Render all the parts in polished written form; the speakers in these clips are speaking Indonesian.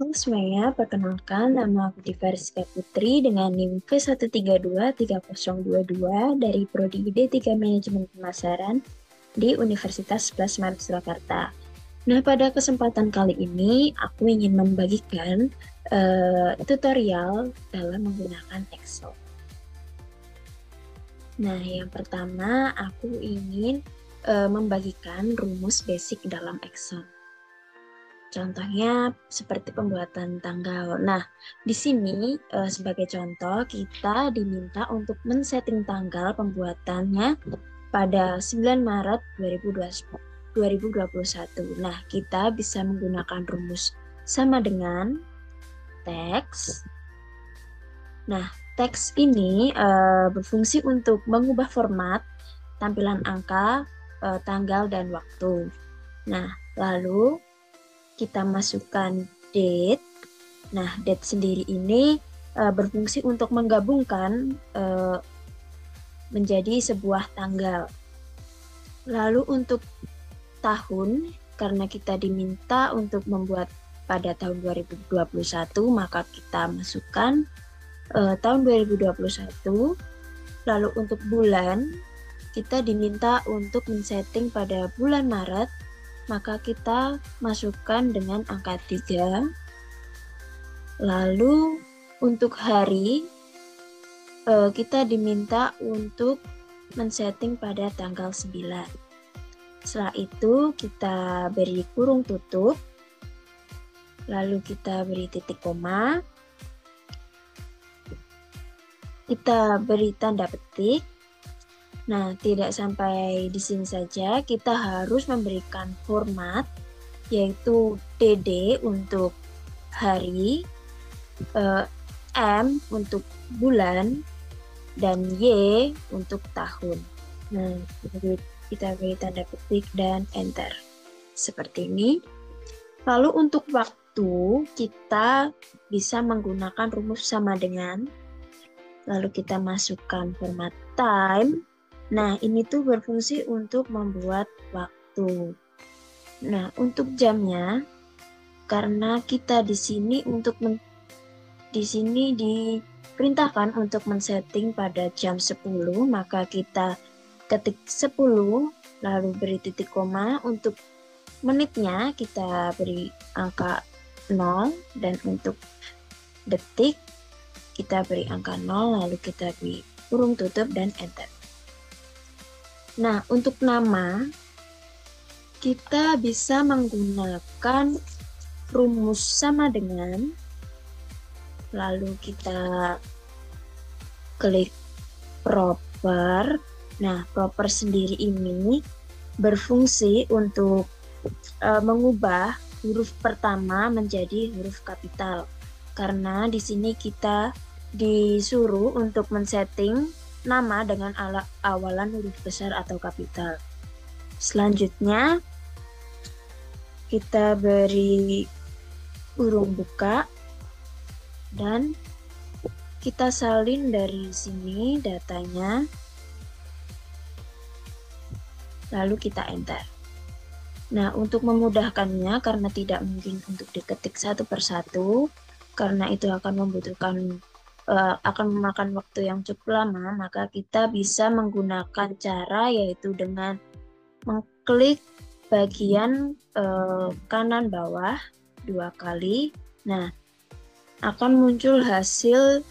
Halo semuanya, perkenalkan nama aku Diva Rizka Putri dengan NIM K1323022 dari Prodi D3 Manajemen Pemasaran di Universitas 11 Maret Surakarta. Nah, pada kesempatan kali ini aku ingin membagikan tutorial dalam menggunakan Excel. Nah, yang pertama aku ingin membagikan rumus basic dalam Excel. Contohnya seperti pembuatan tanggal. Nah, di sini sebagai contoh kita diminta untuk men-setting tanggal pembuatannya pada 9 Maret 2021. Nah, kita bisa menggunakan rumus sama dengan teks. Nah, teks ini berfungsi untuk mengubah format tampilan angka, tanggal, dan waktu. Nah, lalu kita masukkan date. Nah, date sendiri ini berfungsi untuk menggabungkan menjadi sebuah tanggal. Lalu untuk tahun, karena kita diminta untuk membuat pada tahun 2021, maka kita masukkan tahun 2021. Lalu untuk bulan, kita diminta untuk men-setting pada bulan Maret, maka kita masukkan dengan angka 3. Lalu untuk hari, kita diminta untuk men-setting pada tanggal 9. Setelah itu kita beri kurung tutup, lalu kita beri titik koma, kita beri tanda petik. Nah, tidak sampai di sini saja, kita harus memberikan format, yaitu DD untuk hari, M untuk bulan, dan Y untuk tahun. Nah, kita beri tanda petik dan enter. Seperti ini. Lalu untuk waktu, kita bisa menggunakan rumus sama dengan, lalu kita masukkan format time. Nah, ini tuh berfungsi untuk membuat waktu. Nah, untuk jamnya, karena kita di sini diperintahkan untuk men-setting pada jam 10, maka kita ketik 10, lalu beri titik koma. Untuk menitnya kita beri angka 0, dan untuk detik kita beri angka 0, lalu kita beri kurung tutup dan enter. Nah, untuk nama, kita bisa menggunakan rumus sama dengan, lalu kita klik proper. Nah, proper sendiri ini berfungsi untuk mengubah huruf pertama menjadi huruf kapital. Karena di sini kita disuruh untuk men-setting nama dengan awalan huruf besar atau kapital. Selanjutnya, kita beri kurung buka dan kita salin dari sini datanya, lalu kita enter. Nah, untuk memudahkannya, karena tidak mungkin untuk diketik satu persatu, karena itu akan memakan waktu yang cukup lama, maka kita bisa menggunakan cara yaitu dengan mengklik bagian kanan bawah 2 kali. Nah, akan muncul hasil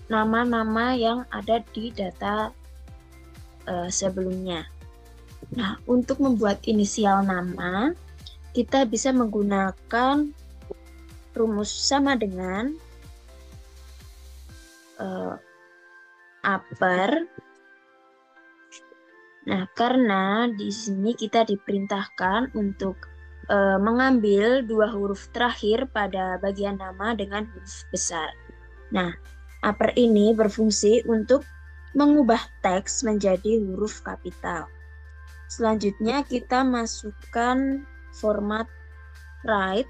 nama-nama yang ada di data sebelumnya. Nah, untuk membuat inisial nama, kita bisa menggunakan rumus sama dengan upper. Nah, karena di sini kita diperintahkan untuk mengambil 2 huruf terakhir pada bagian nama dengan huruf besar. Nah, upper ini berfungsi untuk mengubah teks menjadi huruf kapital. Selanjutnya kita masukkan format right.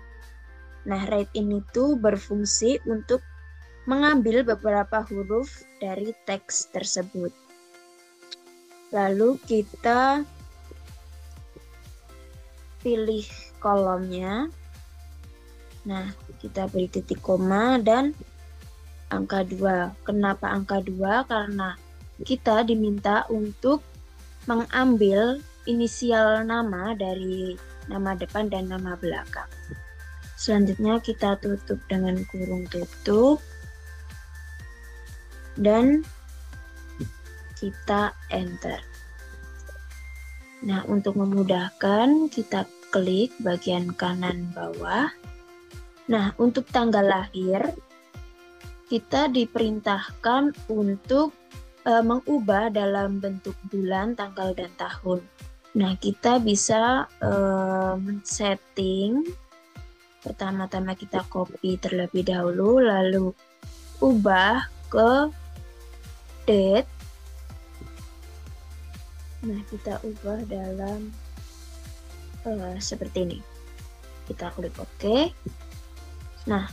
Nah, right ini tuh berfungsi untuk mengambil beberapa huruf dari teks tersebut. Lalu kita pilih kolomnya. Nah, kita beri titik koma dan angka 2. Kenapa angka 2? Karena kita diminta untuk mengambil inisial nama dari nama depan dan nama belakang. Selanjutnya kita tutup dengan kurung tutup dan kita enter. Nah, untuk memudahkan kita klik bagian kanan bawah. Nah, untuk tanggal lahir kita diperintahkan untuk mengubah dalam bentuk bulan, tanggal, dan tahun. Nah, kita bisa men-setting. Pertama-tama kita copy terlebih dahulu, lalu ubah ke date. Nah, kita ubah dalam seperti ini. Kita klik OK. Nah,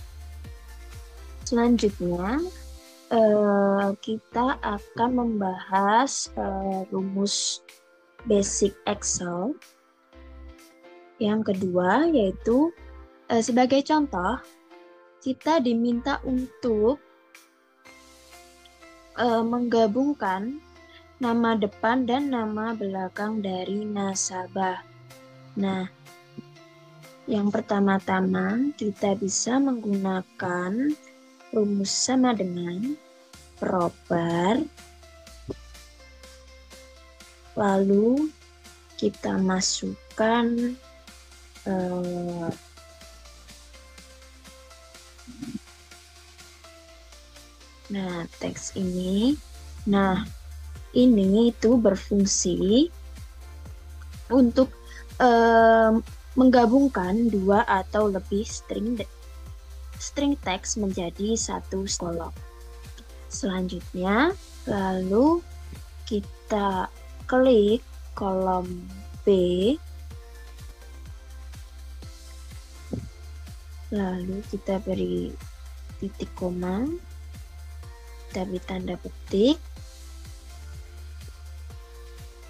selanjutnya kita akan membahas rumus basic Excel. Yang kedua yaitu sebagai contoh, kita diminta untuk menggabungkan nama depan dan nama belakang dari nasabah. Nah, yang pertama-tama kita bisa menggunakan rumus sama dengan proper, lalu kita masukkan nah, teks ini. Nah, ini itu berfungsi untuk menggabungkan dua atau lebih string teks menjadi satu kolom. Selanjutnya, lalu kita klik kolom B, lalu kita beri titik koma, kita beri tanda petik,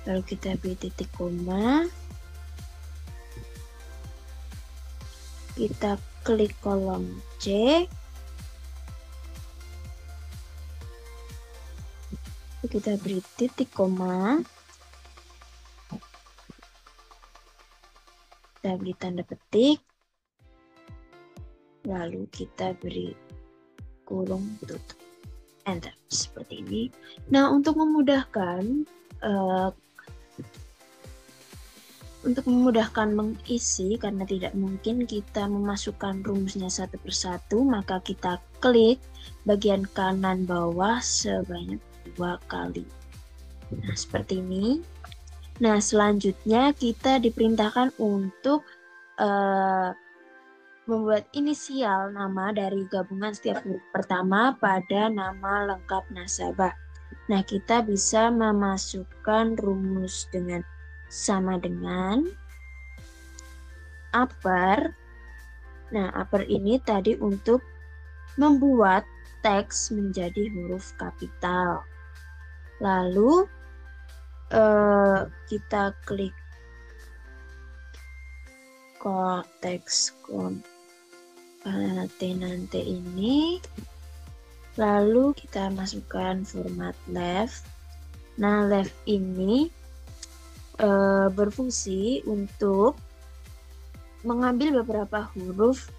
lalu kita beri titik koma, kita klik kolom C, kita beri titik koma, kita beri tanda petik, lalu kita beri kurung tutup, enter, seperti ini. Nah, untuk memudahkan mengisi, karena tidak mungkin kita memasukkan rumusnya satu persatu, maka kita klik bagian kanan bawah sebanyak 2 kali. Nah, seperti ini. Nah, selanjutnya kita diperintahkan untuk membuat inisial nama dari gabungan setiap huruf pertama pada nama lengkap nasabah. Nah, kita bisa memasukkan rumus dengan sama dengan upper. Nah, upper ini tadi untuk membuat teks menjadi huruf kapital. Lalu kita klik teks nanti ini, lalu kita masukkan format left. Nah, left ini berfungsi untuk mengambil beberapa huruf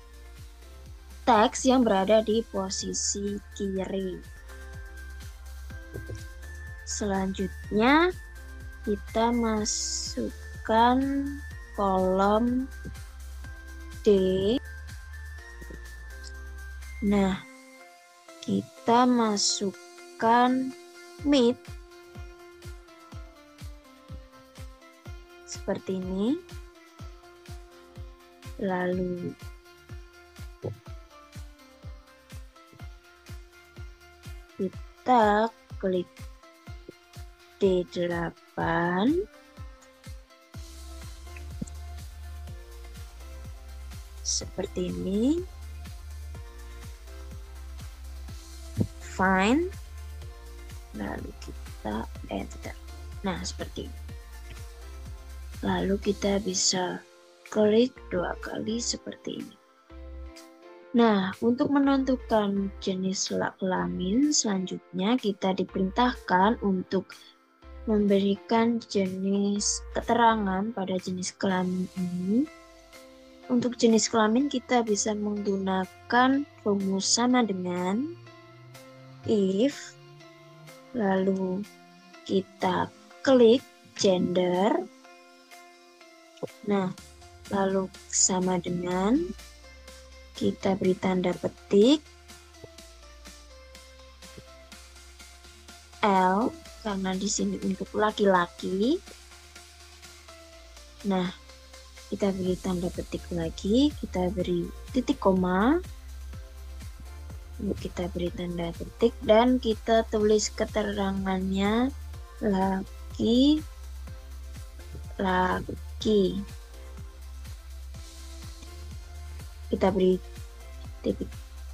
teks yang berada di posisi kiri. Selanjutnya kita masukkan kolom D. Nah, kita masukkan mid seperti ini. Lalu kita klik D8. Seperti ini. Fine. Lalu kita enter. Nah, seperti ini. Lalu kita bisa klik 2 kali seperti ini. Nah, untuk menentukan jenis kelamin, selanjutnya kita diperintahkan untuk memberikan jenis keterangan pada jenis kelamin ini. Untuk jenis kelamin kita bisa menggunakan rumus sama dengan if, lalu kita klik gender. Nah, lalu sama dengan kita beri tanda petik L karena di sini untuk laki-laki. Nah, kita beri tanda petik lagi, kita beri titik koma, lalu kita beri tanda petik dan kita tulis keterangannya laki.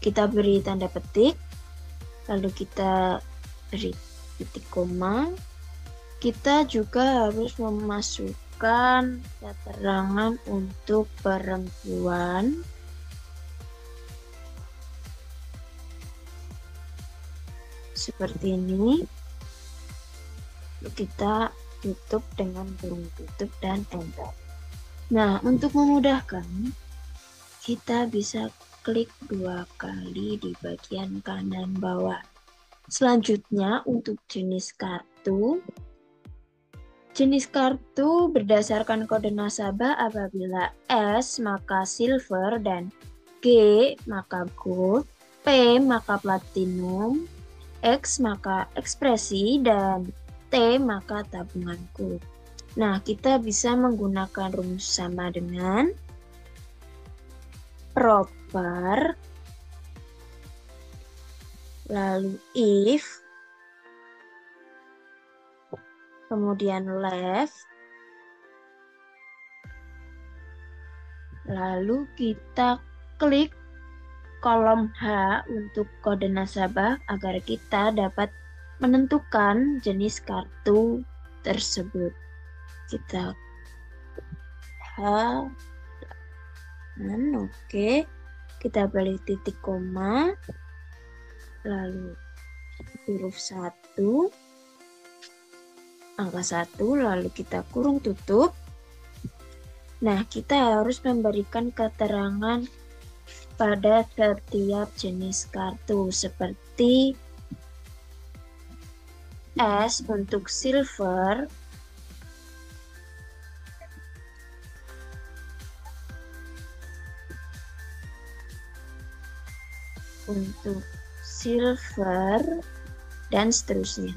Kita beri tanda petik, lalu kita beri titik koma. Kita juga harus memasukkan keterangan untuk perempuan. Seperti ini. Lalu kita tutup dengan kurung tutup dan enter. Nah, untuk memudahkan, kita bisa klik 2 kali di bagian kanan bawah. Selanjutnya, untuk jenis kartu berdasarkan kode nasabah apabila S maka silver dan G maka gold, P maka platinum, X maka ekspresi, dan T maka tabunganku. Nah, kita bisa menggunakan rumus sama dengan proper, lalu if, kemudian left, lalu kita klik kolom H untuk kode nasabah agar kita dapat menentukan jenis kartu tersebut. Kita H, oke, kita beri titik koma, lalu huruf 1, angka 1, lalu kita kurung tutup. Nah, kita harus memberikan keterangan pada setiap jenis kartu seperti S untuk silver, dan seterusnya.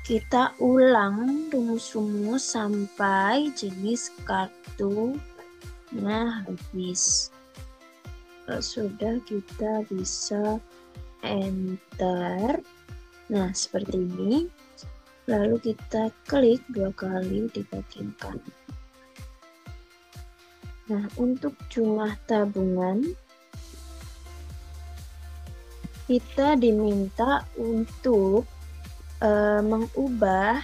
Kita ulang rumus-rumus sampai jenis kartunya habis. Kalau sudah, kita bisa enter. Nah, seperti ini. Lalu kita klik 2 kali di bagian kanan. Nah, untuk jumlah tabungan, kita diminta untuk mengubah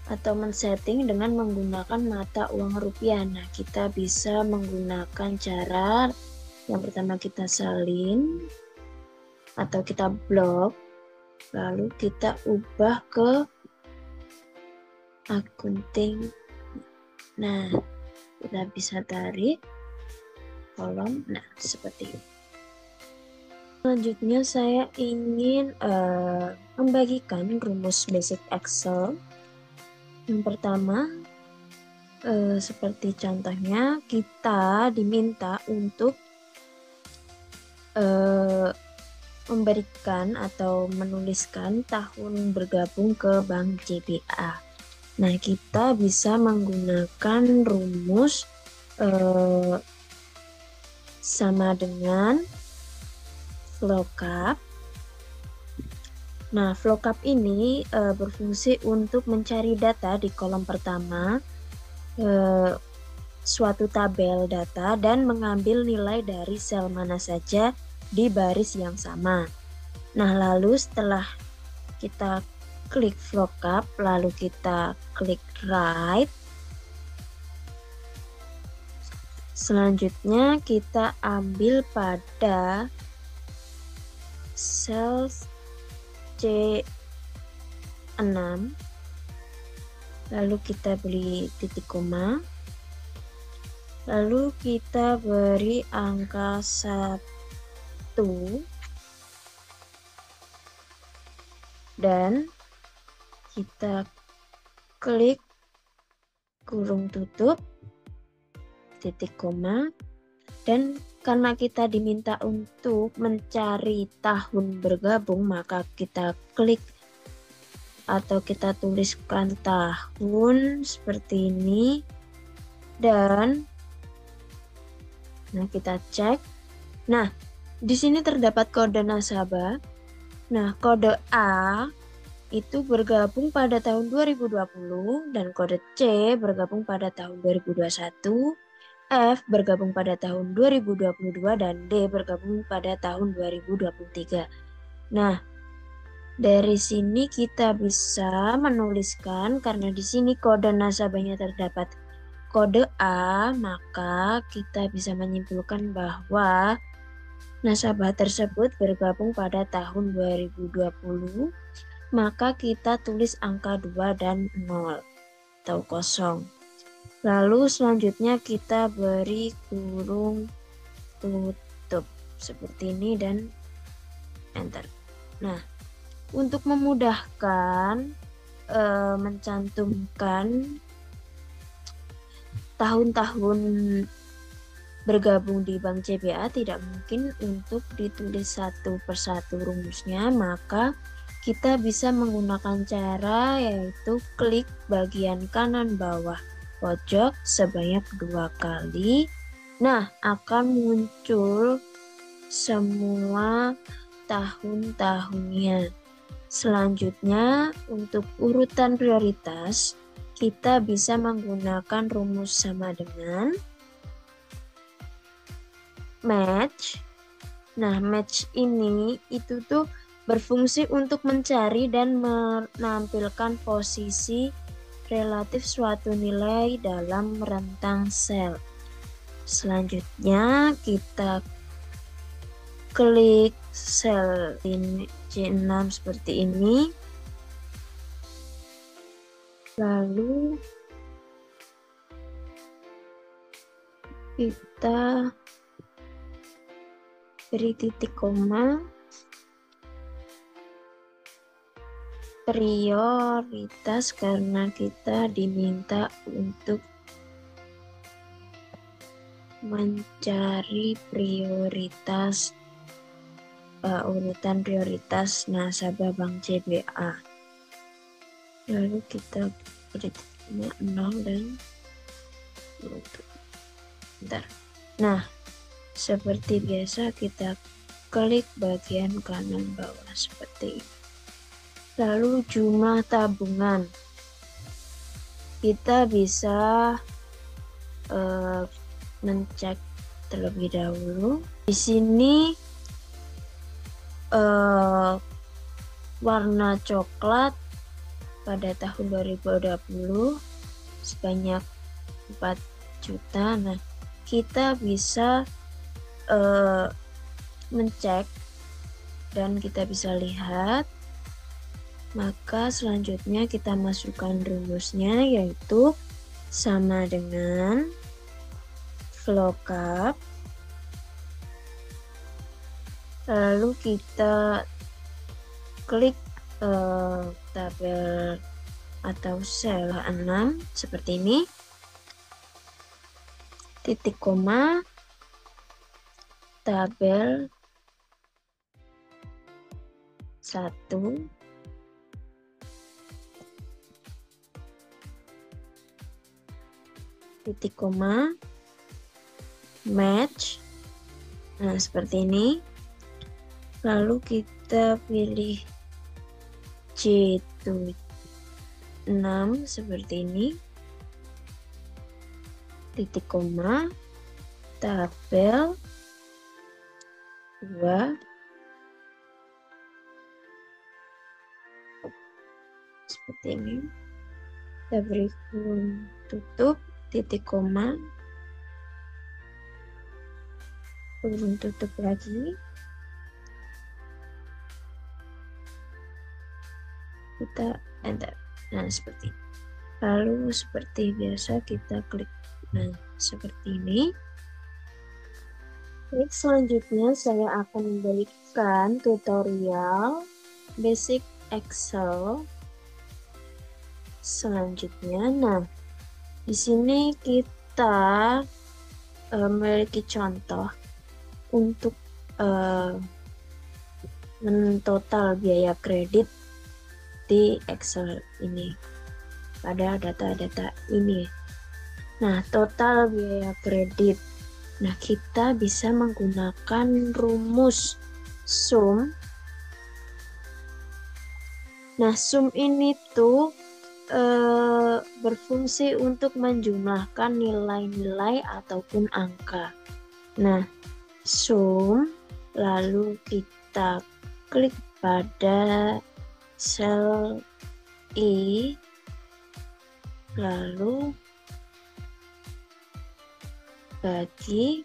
atau men-setting dengan menggunakan mata uang rupiah. Nah, kita bisa menggunakan cara yang pertama kita salin atau kita blok, lalu kita ubah ke akunting. Nah, kita bisa tarik kolom. Nah, seperti ini. Selanjutnya saya ingin membagikan rumus basic Excel. Yang pertama, seperti contohnya, kita diminta untuk memberikan atau menuliskan tahun bergabung ke Bank JBA. Nah, kita bisa menggunakan rumus sama dengan VLOOKUP. Nah, VLOOKUP ini berfungsi untuk mencari data di kolom pertama, suatu tabel data, dan mengambil nilai dari sel mana saja di baris yang sama. Nah, lalu setelah kita klik VLOOKUP, lalu kita klik write. Selanjutnya kita ambil pada sel C6, lalu kita beri titik koma, lalu kita beri angka 1 dan kita klik kurung tutup, titik koma, dan karena kita diminta untuk mencari tahun bergabung, maka kita klik atau kita tuliskan tahun seperti ini, dan kita cek. Nah, di sini terdapat kode nasabah. Nah, kode A itu bergabung pada tahun 2020 dan kode C bergabung pada tahun 2021, F bergabung pada tahun 2022 dan D bergabung pada tahun 2023. Nah, dari sini kita bisa menuliskan, karena di sini kode nasabahnya terdapat kode A, maka kita bisa menyimpulkan bahwa nasabah tersebut bergabung pada tahun 2020, maka kita tulis angka 2 dan 0 atau kosong. Lalu selanjutnya kita beri kurung tutup seperti ini dan enter. Nah, untuk memudahkan mencantumkan tahun-tahun bergabung di Bank CBA, tidak mungkin untuk ditulis satu persatu rumusnya, maka kita bisa menggunakan cara yaitu klik bagian kanan bawah pojok sebanyak 2 kali. Nah, akan muncul semua tahun-tahunnya. Selanjutnya, untuk urutan prioritas, kita bisa menggunakan rumus sama dengan match. Nah, match ini itu tuh berfungsi untuk mencari dan menampilkan posisi relatif suatu nilai dalam rentang sel. Selanjutnya kita klik sel ini C6 seperti ini. Lalu kita beri titik koma, prioritas karena kita diminta untuk mencari prioritas urutan prioritas nasabah Bank CBA. Lalu kita beri titik 0 dan bentar. Nah, seperti biasa kita klik bagian kanan bawah seperti ini. Lalu jumlah tabungan. Kita bisa mencek terlebih dahulu. Di sini warna coklat pada tahun 2020 sebanyak 4 juta. Nah, kita bisa mencek dan kita bisa lihat. Maka selanjutnya kita masukkan rumusnya, yaitu sama dengan VLOOKUP. Lalu kita klik tabel atau sel 6 seperti ini, titik koma, tabel 1, titik koma, match. Nah, seperti ini. Lalu kita pilih C6 seperti ini, titik koma, tabel 2, seperti ini. Kita beri kurung tutup, titik koma, kurung tutup lagi, kita enter. Nah, seperti ini. Lalu seperti biasa kita klik. Nah, seperti ini. Baik, selanjutnya saya akan memberikan tutorial basic Excel selanjutnya. Nah, di sini kita memiliki contoh untuk mentotal biaya kredit di Excel ini pada data-data ini. Nah, total biaya kredit. Nah, kita bisa menggunakan rumus sum. Nah, sum ini tuh berfungsi untuk menjumlahkan nilai-nilai ataupun angka. Nah, sum, lalu kita klik pada sel E, lalu bagi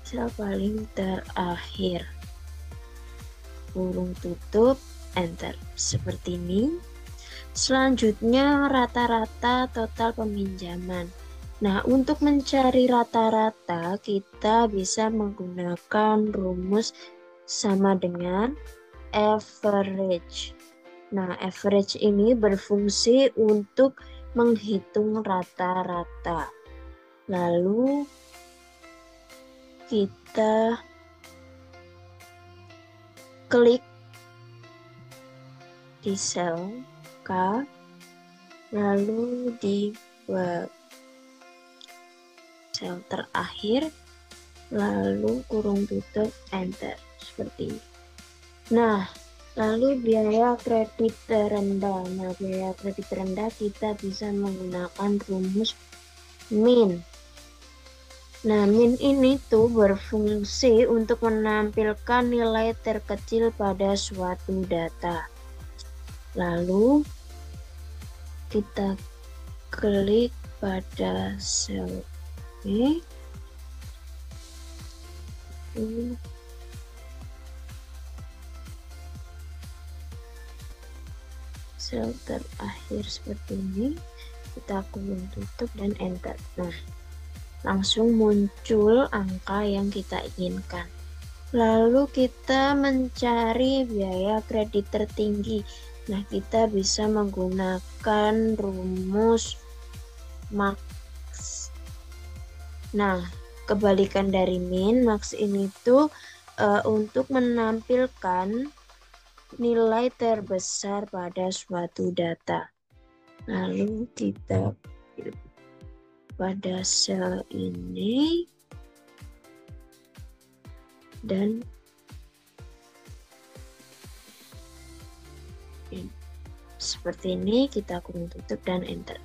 sel paling terakhir, kurung tutup, enter. Seperti ini. Selanjutnya rata-rata total peminjaman. Nah, untuk mencari rata-rata kita bisa menggunakan rumus sama dengan average. Nah, average ini berfungsi untuk menghitung rata-rata. Lalu kita klik di sel K, lalu di sel terakhir, lalu kurung tutup, enter. Seperti ini. Nah, lalu biaya kredit terendah. Nah, biaya kredit terendah kita bisa menggunakan rumus min. Nah, min ini tuh berfungsi untuk menampilkan nilai terkecil pada suatu data. Lalu kita klik pada sel B. Sel terakhir seperti ini, kita kurung tutup dan enter. Nah, langsung muncul angka yang kita inginkan. Lalu kita mencari biaya kredit tertinggi. Nah, kita bisa menggunakan rumus max. Nah, kebalikan dari min, max ini tuh untuk menampilkan nilai terbesar pada suatu data. Lalu kita pada sel ini dan seperti ini, kita kurung tutup dan enter.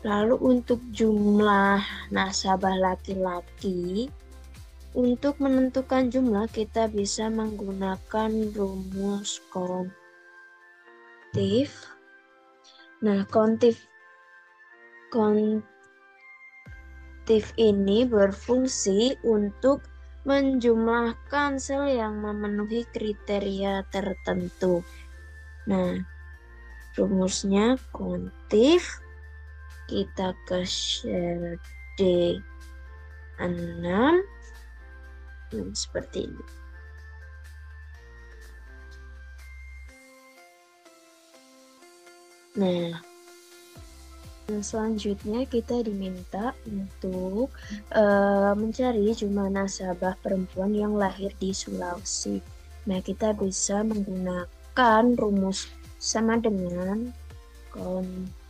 Lalu untuk jumlah nasabah laki-laki, untuk menentukan jumlah kita bisa menggunakan rumus kontif. Nah, kontif ini berfungsi untuk menjumlahkan sel yang memenuhi kriteria tertentu. Nah, rumusnya kontif, kita ke sel D6, seperti ini. Nah, selanjutnya kita diminta untuk mencari jumlah nasabah perempuan yang lahir di Sulawesi. Nah, kita bisa menggunakan rumus sama dengan kontif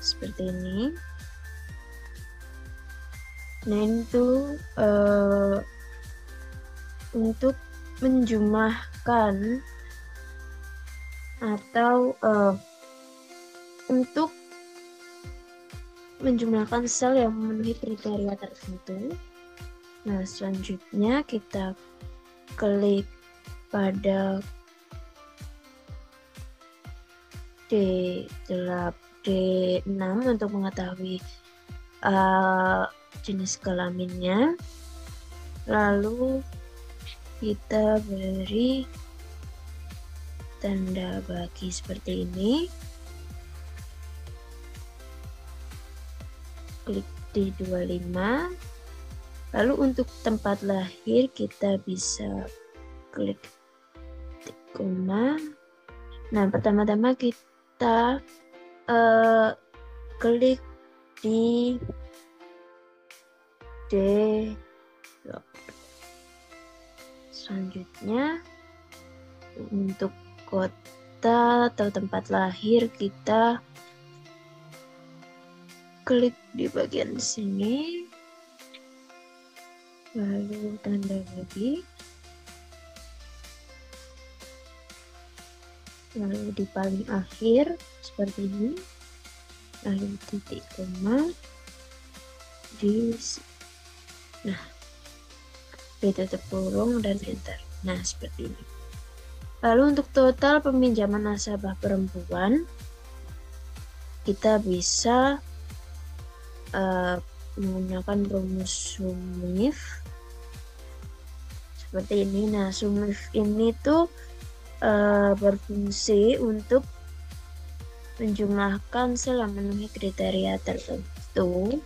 seperti ini. Nah, itu untuk menjumlahkan atau untuk menjumlahkan sel yang memenuhi kriteria tertentu. Nah, selanjutnya kita klik pada D6 untuk mengetahui jenis kelaminnya. Lalu kita beri tanda bagi seperti ini. Klik di 25. Lalu untuk tempat lahir kita bisa klik koma. Nah, pertama-tama kita klik di D. Selanjutnya untuk kota atau tempat lahir kita klik di bagian sini, lalu tanda bagi, lalu di paling akhir seperti ini, lalu titik koma di sini. Nah, ditutup kurung dan enter. Nah, seperti ini. Lalu untuk total peminjaman nasabah perempuan, kita bisa menggunakan rumus SUMIF seperti ini. Nah, SUMIF ini tuh berfungsi untuk menjumlahkan sel yang memenuhi kriteria tertentu.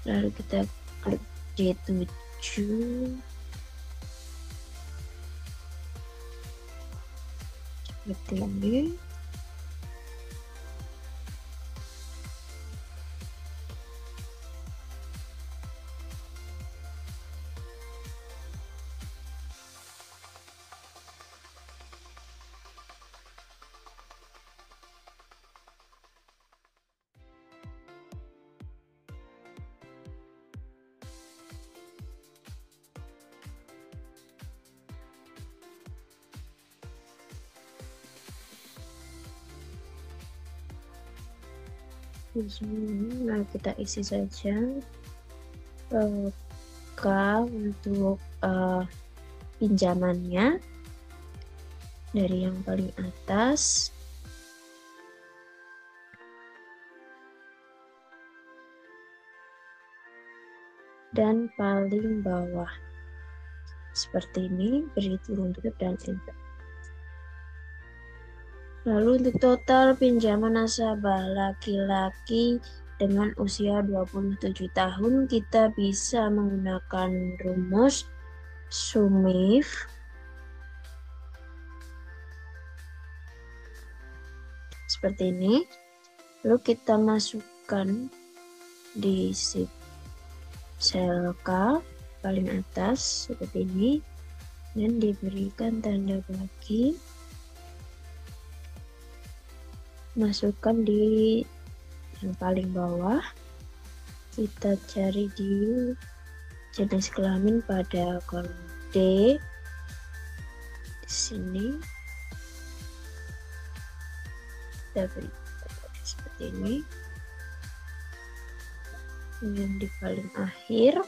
Lalu kita klik D7. Seperti ini. Nah, kita isi saja K untuk pinjamannya dari yang paling atas, dan paling bawah seperti ini, beri kurung tutup dan enter. Lalu untuk total pinjaman nasabah laki-laki dengan usia 27 tahun, kita bisa menggunakan rumus SUMIF seperti ini. Lalu kita masukkan di sel K paling atas seperti ini dan diberikan tanda bagi. Masukkan di yang paling bawah, kita cari di jenis kelamin pada kolom D di sini, kita beri seperti ini. Kemudian di paling akhir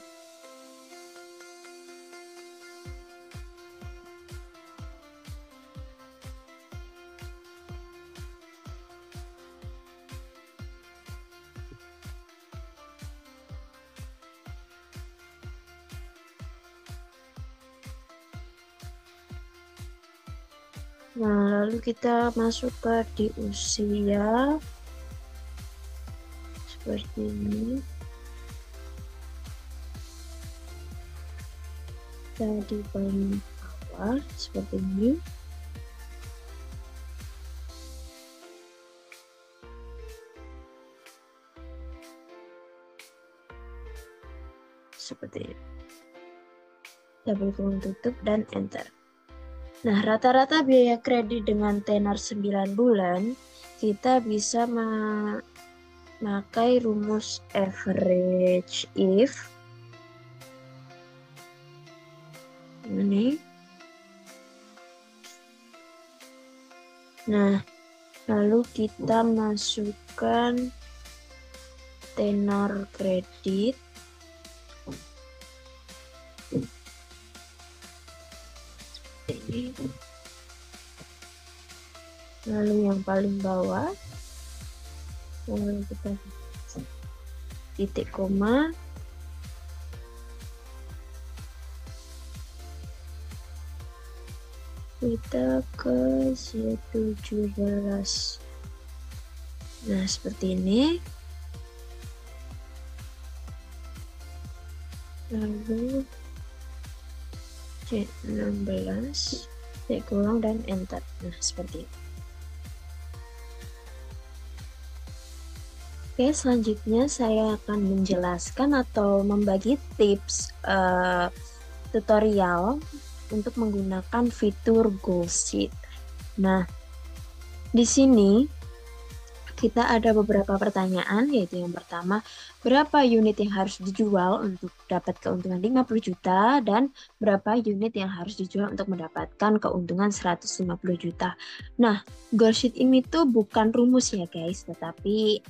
nah, lalu kita masuk ke di usia seperti ini. Kita di paling bawah seperti ini. Seperti ini. Double kurung tutup dan enter. Nah, rata-rata biaya kredit dengan tenor 9 bulan, kita bisa memakai rumus average if. Ini. Nah, lalu kita masukkan tenor kredit. Ini Lalu yang paling bawah, lalu kita titik koma, kita ke C17. Nah, seperti ini. Lalu C16, titik kurang dan enter. Nah, seperti ini. Oke, selanjutnya saya akan menjelaskan atau membagi tips tutorial untuk menggunakan fitur Goal Sheet. Nah, di sini kita ada beberapa pertanyaan, yaitu yang pertama, berapa unit yang harus dijual untuk dapat keuntungan 50 juta dan berapa unit yang harus dijual untuk mendapatkan keuntungan 150 juta. Nah, Goal Sheet ini tuh bukan rumus ya guys, tetapi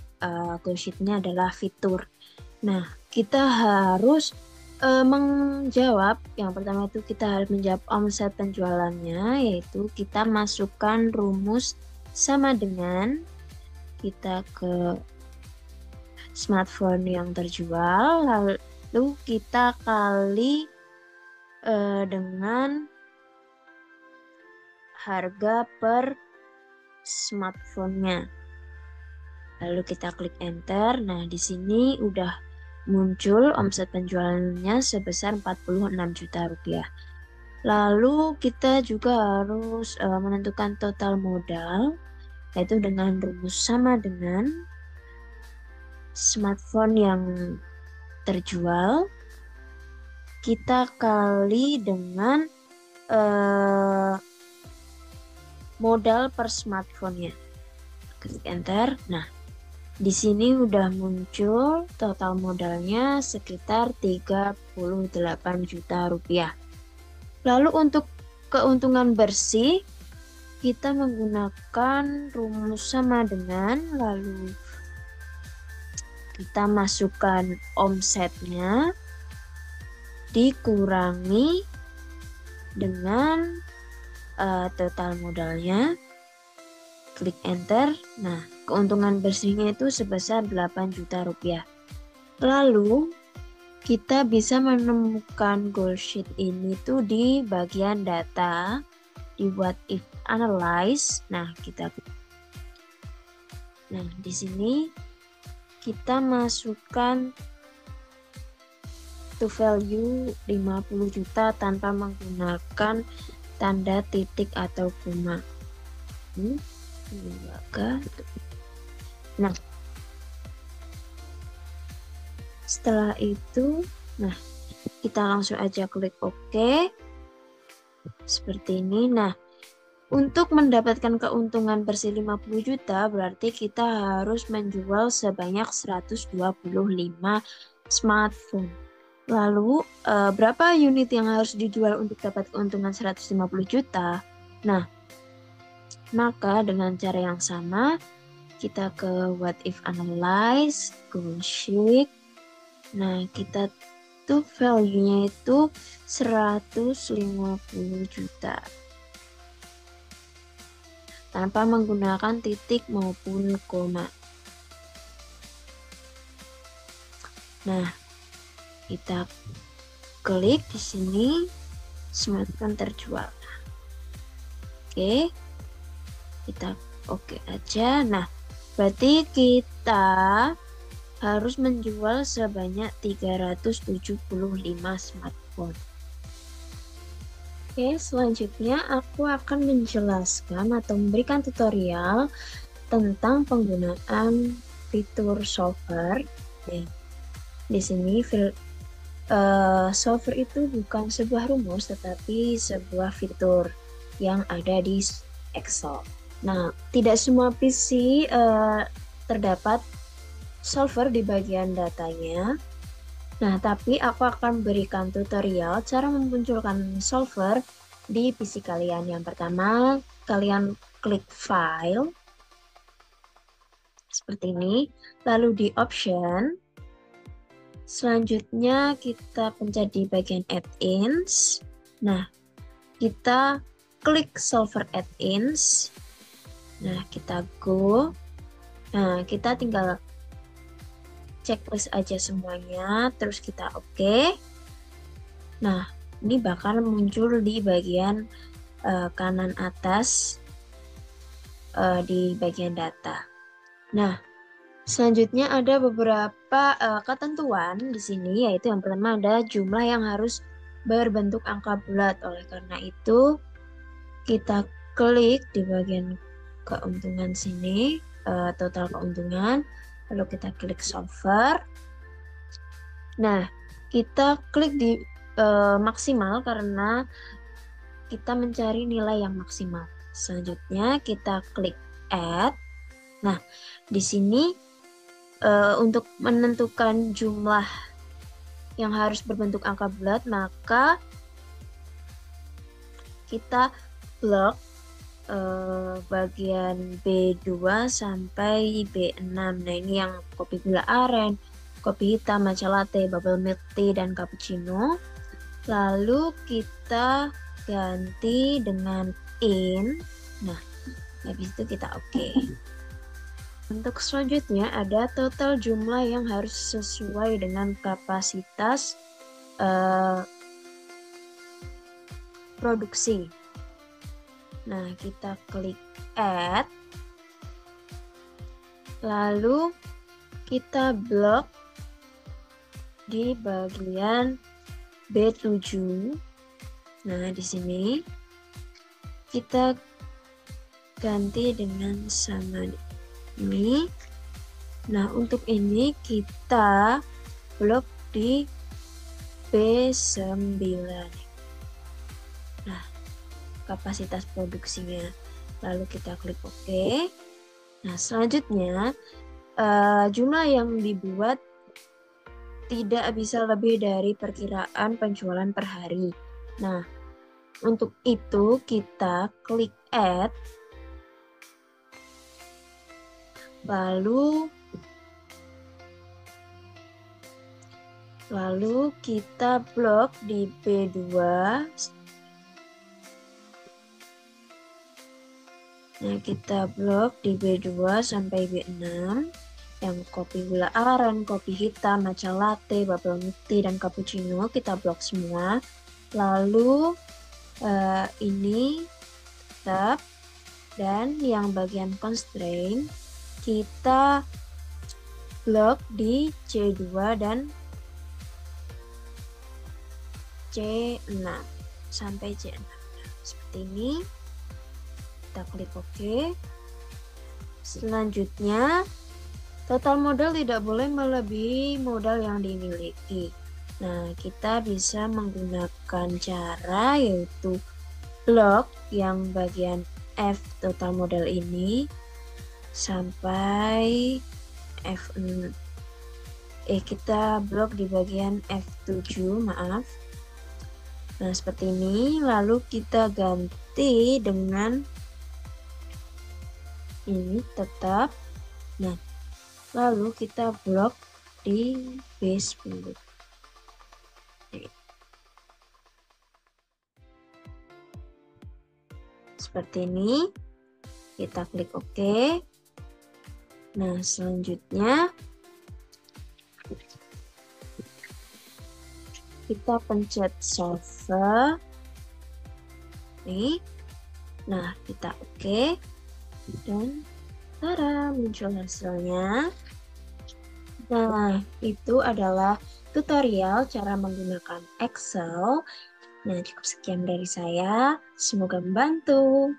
Goal Sheet-nya adalah fitur. Nah, kita harus menjawab, yang pertama itu kita harus menjawab omset penjualannya, yaitu kita masukkan rumus sama dengan kita ke smartphone yang terjual, lalu kita kali dengan harga per smartphone-nya. Lalu kita klik enter. Nah, di sini udah muncul omset penjualannya sebesar 46 juta rupiah. Lalu kita juga harus menentukan total modal, yaitu dengan rumus sama dengan smartphone yang terjual, kita kali dengan modal per smartphone-nya. Klik enter. Nah, di sini udah muncul total modalnya sekitar 38 juta rupiah. Lalu untuk keuntungan bersih, kita menggunakan rumus sama dengan, lalu kita masukkan omsetnya dikurangi dengan total modalnya, klik enter. Nah, keuntungan bersihnya itu sebesar 8 juta rupiah. Lalu kita bisa menemukan Goal Sheet ini tuh di bagian data, di what if analyze. Nah, di sini kita masukkan to value 50 juta tanpa menggunakan tanda titik atau koma. Nah, setelah itu, kita langsung aja klik OK. Seperti ini. Nah, untuk mendapatkan keuntungan bersih 50 juta, berarti kita harus menjual sebanyak 125 smartphone. Lalu, berapa unit yang harus dijual untuk dapat keuntungan 150 juta? Nah, maka dengan cara yang sama, kita ke what if analyze, Goal Sheet. Nah, kita tuh value-nya itu 150 juta. Tanpa menggunakan titik maupun koma. Nah, kita klik di sini, smartphone terjual. Oke, kita oke aja. Nah, berarti kita harus menjual sebanyak 375 smartphone. Oke, selanjutnya aku akan menjelaskan atau memberikan tutorial tentang penggunaan fitur solver. Di sini solver itu bukan sebuah rumus, tetapi sebuah fitur yang ada di Excel. Nah, tidak semua PC terdapat solver di bagian datanya. Nah, tapi aku akan berikan tutorial cara memunculkan solver di PC kalian. Yang pertama, kalian klik File, seperti ini. Lalu di Option, selanjutnya kita pencet di bagian Add-ins. Nah, kita klik Solver Add-ins. Nah, kita go. Nah, kita tinggal checklist aja semuanya, terus kita oke. Nah, ini bakal muncul di bagian kanan atas di bagian data. Nah, selanjutnya ada beberapa ketentuan di sini, yaitu yang pertama ada jumlah yang harus berbentuk angka bulat. Oleh karena itu, kita klik di bagian keuntungan sini, total keuntungan, lalu kita klik solver. Nah, kita klik di maksimal karena kita mencari nilai yang maksimal. Selanjutnya kita klik add. Nah, di sini untuk menentukan jumlah yang harus berbentuk angka bulat, maka kita blok bagian B2 sampai B6. Nah, ini yang kopi gula aren, kopi hitam, matcha latte, bubble milk tea, dan cappuccino. Lalu kita ganti dengan in. Nah, habis itu kita oke. Untuk selanjutnya ada total jumlah yang harus sesuai dengan kapasitas produksi. Nah, kita klik add. Lalu kita blok di bagian B7. Nah, di sini kita ganti dengan sama ini. Nah, untuk ini kita blok di B9. Nah, kapasitas produksinya. Lalu kita klik OK. Nah, selanjutnya jumlah yang dibuat tidak bisa lebih dari perkiraan penjualan per hari. Nah, untuk itu kita klik add. Lalu kita blok di B2. Nah, kita blok di B2 sampai B6. Yang kopi gula aren, kopi hitam, matcha latte, bubble milk tea, dan cappuccino kita blok semua. Lalu ini tetap, dan yang bagian constraint kita blok di C2 dan C6 sampai C6. Seperti ini. Kita klik OK. Selanjutnya, total modal tidak boleh melebihi modal yang dimiliki. Nah, kita bisa menggunakan cara yaitu blok yang bagian F total modal ini sampai F6. Kita blok di bagian F7, maaf. Nah, seperti ini. Lalu kita ganti dengan ini tetap. Nah, lalu kita blok di B10. Seperti ini. Kita klik OK. Nah, selanjutnya kita pencet solver. Nih. Nah, kita OK. Dan tada, muncul hasilnya. Nah, itu adalah tutorial cara menggunakan Excel. Nah, cukup sekian dari saya. Semoga membantu.